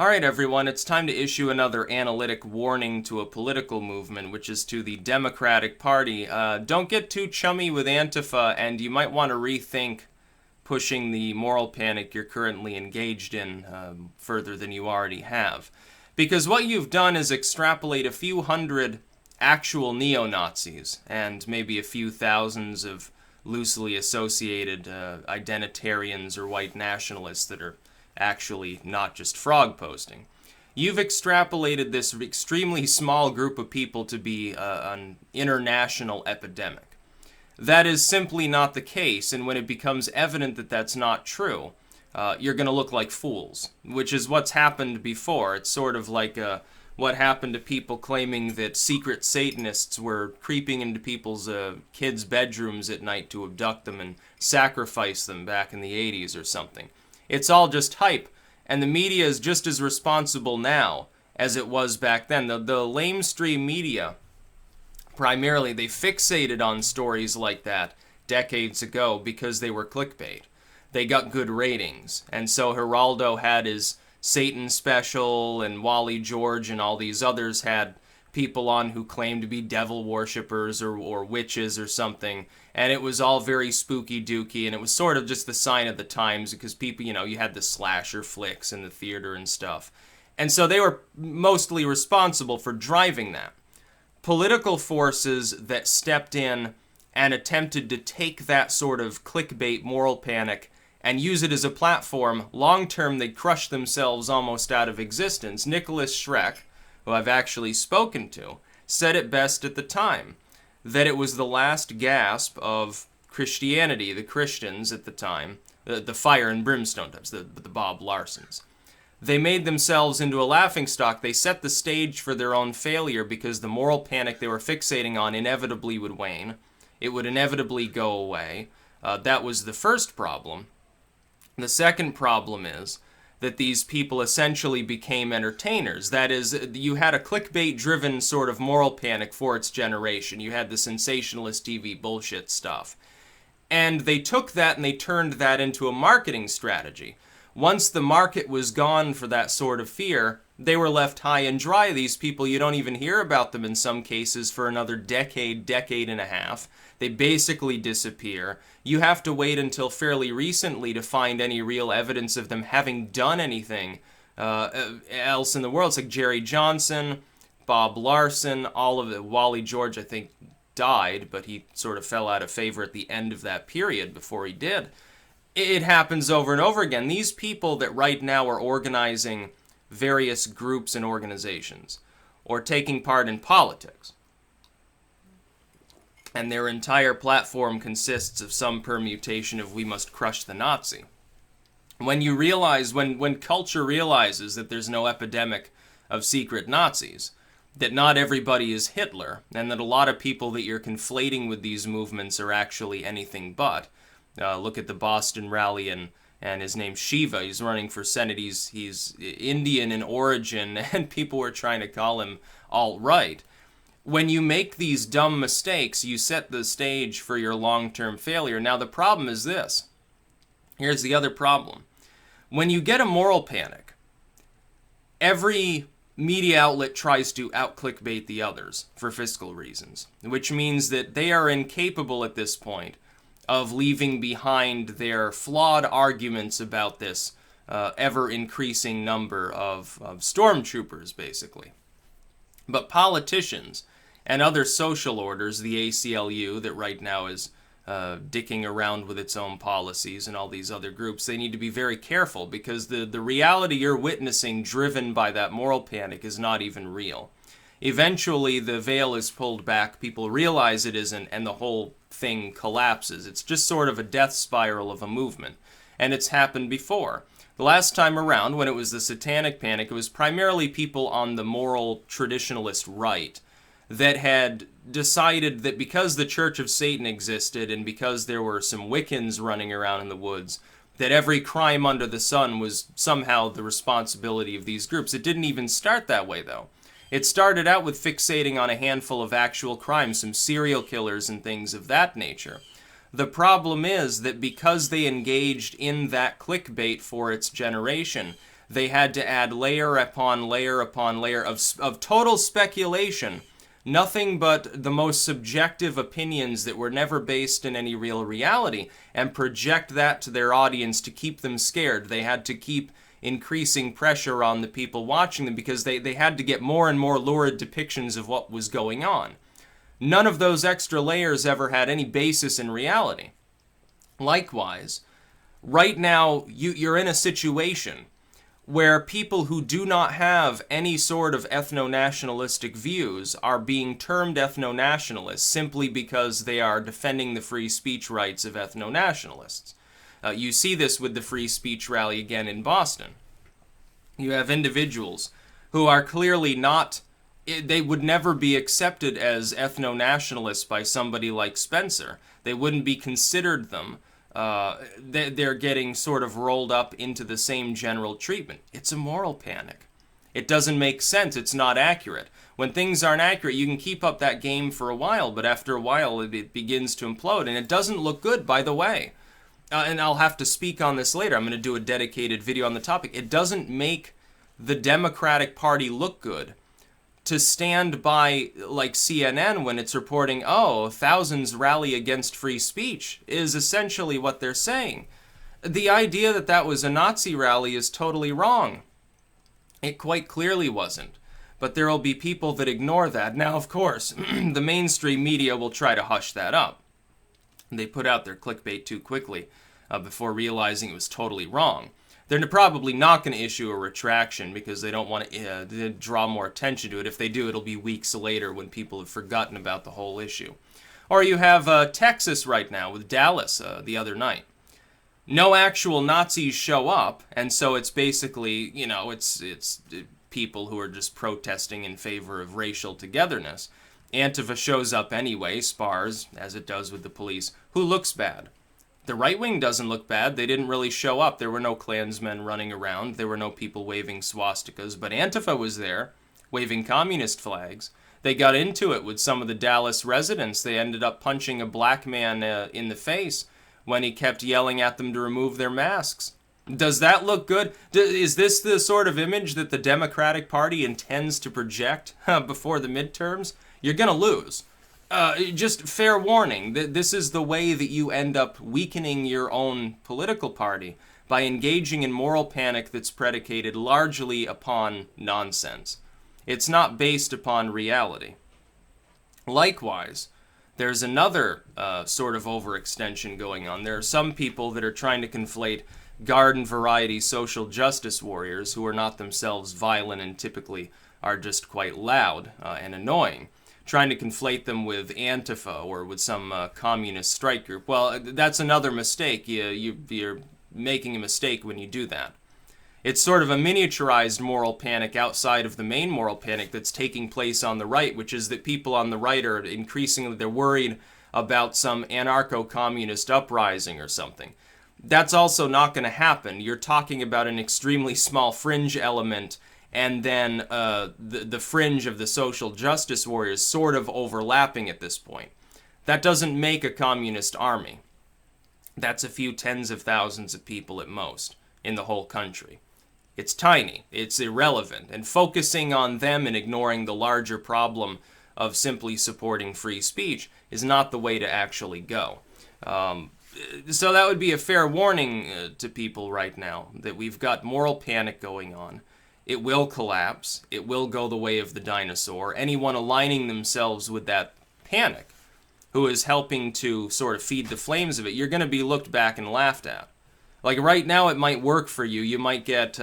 Alright everyone, it's time to issue another analytic warning to a political movement, which is to the Democratic Party. Don't get too chummy with Antifa, and you might want to rethink pushing the moral panic you're currently engaged in further than you already have. Because what you've done is extrapolate a few hundred actual neo-Nazis, and maybe a few thousands of loosely associated identitarians or white nationalists that are actually not just frog posting. You've extrapolated this extremely small group of people to be an international epidemic. That is simply not the case, and when it becomes evident that that's not true, you're going to look like fools, which is what's happened before. It's sort of like what happened to people claiming that secret Satanists were creeping into people's kids' bedrooms at night to abduct them and sacrifice them back in the 80s or something. It's all just hype, and the media is just as responsible now as it was back then. The lamestream media, primarily, they fixated on stories like that decades ago because they were clickbait. They got good ratings, and so Geraldo had his Satan special, and Wally George and all these others had people on who claimed to be devil worshippers or witches or something, and it was all very spooky dooky, and it was sort of just the sign of the times because people, you had the slasher flicks in the theater and stuff. And so they were mostly responsible for driving that. Political forces that stepped in and attempted to take that sort of clickbait moral panic and use it as a platform, long term they'd crush themselves almost out of existence. Nicholas Schreck, who I've actually spoken to, said it best at the time, that it was the last gasp of Christianity, the Christians at the time, the fire and brimstone types, the Bob Larsons. They made themselves into a laughingstock. They set the stage for their own failure because the moral panic they were fixating on inevitably would wane. It would inevitably go away. That was the first problem. The second problem is that these people essentially became entertainers. That is, you had a clickbait-driven sort of moral panic for its generation. You had the sensationalist TV bullshit stuff. And they took that and they turned that into a marketing strategy. Once the market was gone for that sort of fear, they were left high and dry. These people, you don't even hear about them in some cases for another decade and a half. They basically disappear. You have to wait until fairly recently to find any real evidence of them having done anything else in the world. It's like Jerry Johnson, Bob Larson, all of it. Wally George, I think, died, but he sort of fell out of favor at the end of that period before he did. It happens over and over again. These people that right now are organizing various groups and organizations or taking part in politics, and their entire platform consists of some permutation of "we must crush the Nazi." When you realize, when culture realizes that there's no epidemic of secret Nazis, that not everybody is Hitler, and that a lot of people that you're conflating with these movements are actually anything but. Look at the Boston rally, and his name's Shiva. He's running for Senate. He's Indian in origin, and people were trying to call him alt-right. When you make these dumb mistakes, you set the stage for your long-term failure. Now, the problem is this. Here's the other problem. When you get a moral panic, every media outlet tries to out-clickbait the others for fiscal reasons, which means that they are incapable at this point of leaving behind their flawed arguments about this ever-increasing number of stormtroopers, basically. But politicians and other social orders, the ACLU that right now is dicking around with its own policies, and all these other groups, they need to be very careful because the reality you're witnessing driven by that moral panic is not even real. Eventually, the veil is pulled back, people realize it isn't, and the whole thing collapses. It's just sort of a death spiral of a movement, and it's happened before. The last time around, when it was the Satanic Panic, it was primarily people on the moral traditionalist right that had decided that because the Church of Satan existed and because there were some Wiccans running around in the woods, that every crime under the sun was somehow the responsibility of these groups. It didn't even start that way, though. It started out with fixating on a handful of actual crimes, some serial killers and things of that nature. The problem is that because they engaged in that clickbait for its generation, They had to add layer upon layer upon layer of total speculation, nothing but the most subjective opinions that were never based in any real reality, and project that to their audience to keep them scared. They had to keep increasing pressure on the people watching them because they had to get more and more lurid depictions of what was going on. None of those extra layers ever had any basis in reality. Likewise, right now you're in a situation where people who do not have any sort of ethno-nationalistic views are being termed ethno-nationalists simply because they are defending the free speech rights of ethno-nationalists. You see this with the free speech rally again in Boston. You have individuals who are clearly not, they would never be accepted as ethno-nationalists by somebody like Spencer. They wouldn't be considered them. They're getting sort of rolled up into the same general treatment. It's a moral panic. It doesn't make sense. It's not accurate. When things aren't accurate, you can keep up that game for a while, but after a while it begins to implode, and it doesn't look good, by the way. And I'll have to speak on this later. I'm going to do a dedicated video on the topic. It doesn't make the Democratic Party look good to stand by, like CNN, when it's reporting, oh, thousands rally against free speech, is essentially what they're saying. The idea that that was a Nazi rally is totally wrong. It quite clearly wasn't. But there will be people that ignore that. Now, of course, the mainstream media will try to hush that up. They put out their clickbait too quickly before realizing it was totally wrong. They're probably not going to issue a retraction because they don't want to draw more attention to it. If they do, it'll be weeks later when people have forgotten about the whole issue. Or you have Texas right now with Dallas the other night. No actual Nazis show up, and so it's basically, you know, it's people who are just protesting in favor of racial togetherness. Antifa shows up anyway, spars, as it does with the police. Who looks bad? The right wing doesn't look bad. They didn't really show up. There were no Klansmen running around. There were no people waving swastikas. But Antifa was there, waving communist flags. They got into it with some of the Dallas residents. They ended up punching a black man in the face when he kept yelling at them to remove their masks. Does that look good? Is this the sort of image that the Democratic Party intends to project before the midterms? You're going to lose. Just fair warning, this is the way that you end up weakening your own political party, by engaging in moral panic that's predicated largely upon nonsense. It's not based upon reality. Likewise, there's another sort of overextension going on. There are some people that are trying to conflate garden variety social justice warriors who are not themselves violent and typically are just quite loud and annoying, trying to conflate them with Antifa or with some communist strike group. Well, that's another mistake. You're making a mistake when you do that. It's sort of a miniaturized moral panic outside of the main moral panic that's taking place on the right, which is that people on the right are increasingly, they're worried about some anarcho-communist uprising or something. That's also not going to happen. You're talking about an extremely small fringe element, and then the fringe of the social justice warriors sort of overlapping at this point. That doesn't make a communist army. That's a few tens of thousands of people at most in the whole country. It's tiny, it's irrelevant, and focusing on them and ignoring the larger problem of simply supporting free speech is not the way to actually go. So that would be a fair warning to people right now, that we've got moral panic going on. It will collapse. It will go the way of the dinosaur. Anyone aligning themselves with that panic, who is helping to sort of feed the flames of it, you're going to be looked back and laughed at. Like right now it might work for you. You might get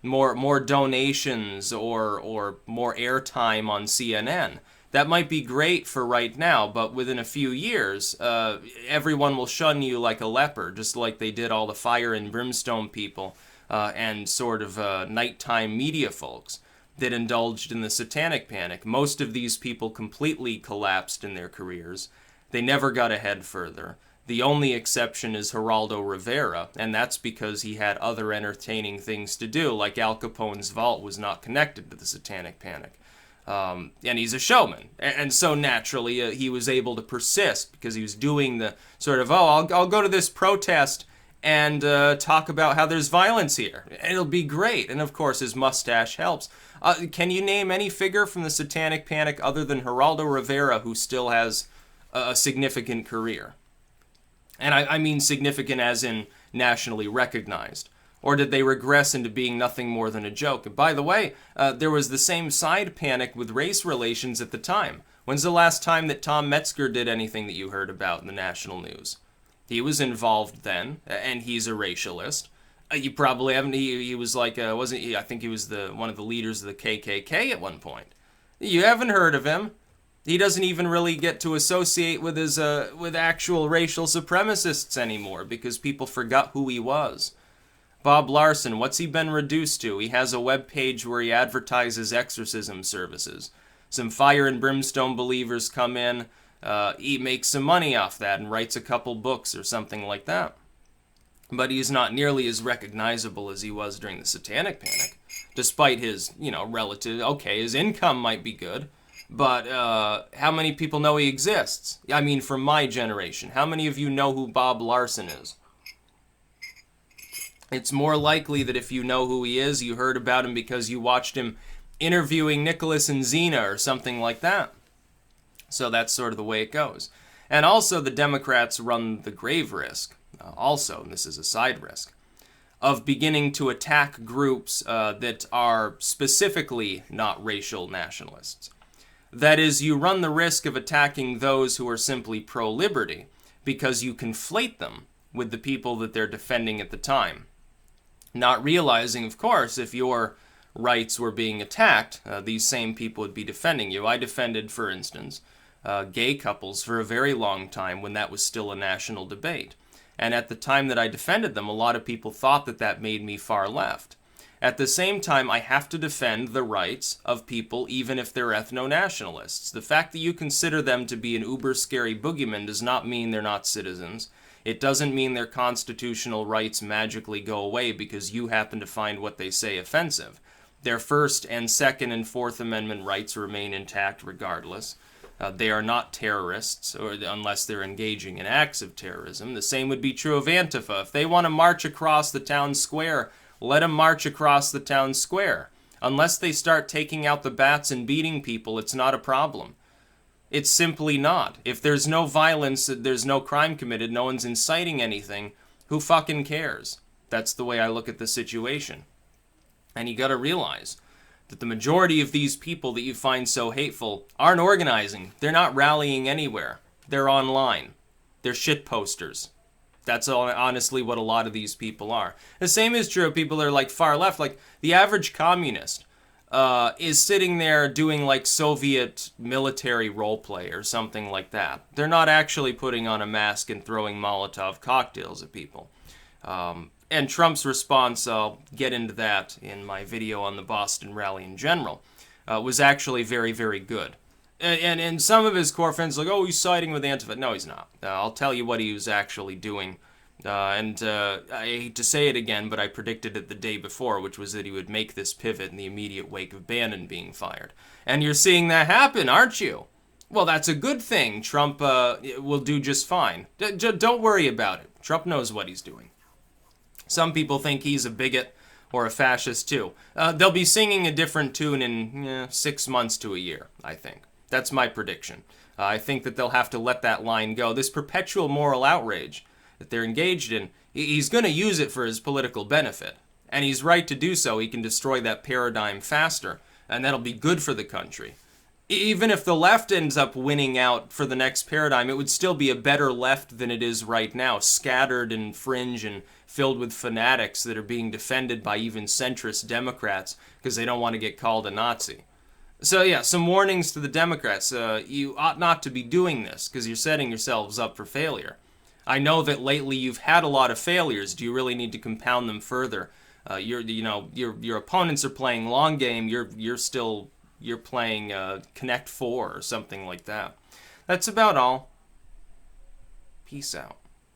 more donations or more airtime on CNN. That might be great for right now, but within a few years, everyone will shun you like a leper, just like they did all the fire and brimstone people and sort of nighttime media folks that indulged in the satanic panic. Most of these people completely collapsed in their careers. They never got ahead further. The only exception is Geraldo Rivera, and that's because he had other entertaining things to do, like Al Capone's vault was not connected to the satanic panic. And he's a showman, and so naturally he was able to persist because he was doing the sort of, oh, I'll go to this protest and talk about how there's violence here. It'll be great. And of course, his mustache helps. Can you name any figure from the Satanic Panic other than Geraldo Rivera who still has a significant career? And I mean significant as in nationally recognized. Or did they regress into being nothing more than a joke? And by the way, there was the same side panic with race relations at the time. When's the last time that Tom Metzger did anything that you heard about in the national news? He was involved then, and he's a racialist. You probably haven't. He was like, wasn't he? I think he was one of the leaders of the KKK at one point. You haven't heard of him. He doesn't even really get to associate with with actual racial supremacists anymore because people forgot who he was. Bob Larson, what's he been reduced to? He has a web page where he advertises exorcism services. Some fire and brimstone believers come in. He makes some money off that and writes a couple books or something like that. But he's not nearly as recognizable as he was during the Satanic Panic, despite his, relative, his income might be good, but how many people know he exists? I mean, from my generation, how many of you know who Bob Larson is? It's more likely that if you know who he is, you heard about him because you watched him interviewing Nicholas and Xena or something like that. So that's sort of the way it goes. And also the Democrats run the grave risk, and this is a side risk, of beginning to attack groups that are specifically not racial nationalists. That is, you run the risk of attacking those who are simply pro-liberty because you conflate them with the people that they're defending at the time. Not realizing, of course, if your rights were being attacked, these same people would be defending you. I defended, for instance, gay couples for a very long time when that was still a national debate. And at the time that I defended them, a lot of people thought that that made me far left. At the same time, I have to defend the rights of people even if they're ethno-nationalists. The fact that you consider them to be an uber-scary boogeyman does not mean they're not citizens. It doesn't mean their constitutional rights magically go away because you happen to find what they say offensive. Their First and Second and Fourth Amendment rights remain intact regardless. They are not terrorists, unless they're engaging in acts of terrorism. The same would be true of Antifa. If they want to march across the town square, let them march across the town square. Unless they start taking out the bats and beating people, it's not a problem. It's simply not. If there's no violence, there's no crime committed, no one's inciting anything, who fucking cares? That's the way I look at the situation. And you gotta realize that the majority of these people that you find so hateful aren't organizing. They're not rallying anywhere. They're online. They're shit posters. That's honestly what a lot of these people are. The same is true of people that are like far left. Like the average communist is sitting there doing like Soviet military roleplay or something like that. They're not actually putting on a mask and throwing Molotov cocktails at people. And Trump's response, I'll get into that in my video on the Boston rally in general, was actually very, very good. And some of his core friends are like, oh, he's siding with Antifa. No, he's not. I'll tell you what he was actually doing. I hate to say it again, but I predicted it the day before, which was that he would make this pivot in the immediate wake of Bannon being fired. And you're seeing that happen, aren't you? Well, that's a good thing. Trump will do just fine. Don't worry about it. Trump knows what he's doing. Some people think he's a bigot or a fascist too. They'll be singing a different tune in 6 months to a year, I think. That's my prediction. I think that they'll have to let that line go. This perpetual moral outrage that they're engaged in, he's going to use it for his political benefit. And he's right to do so. He can destroy that paradigm faster, and that'll be good for the country. Even if the left ends up winning out for the next paradigm, it would still be a better left than it is right now, scattered and fringe and filled with fanatics that are being defended by even centrist Democrats because they don't want to get called a Nazi. So yeah, some warnings to the Democrats. You ought not to be doing this because you're setting yourselves up for failure. I know that lately you've had a lot of failures. Do you really need to compound them further? Your opponents are playing long game. You're playing Connect 4 or something like that. That's about all. Peace out.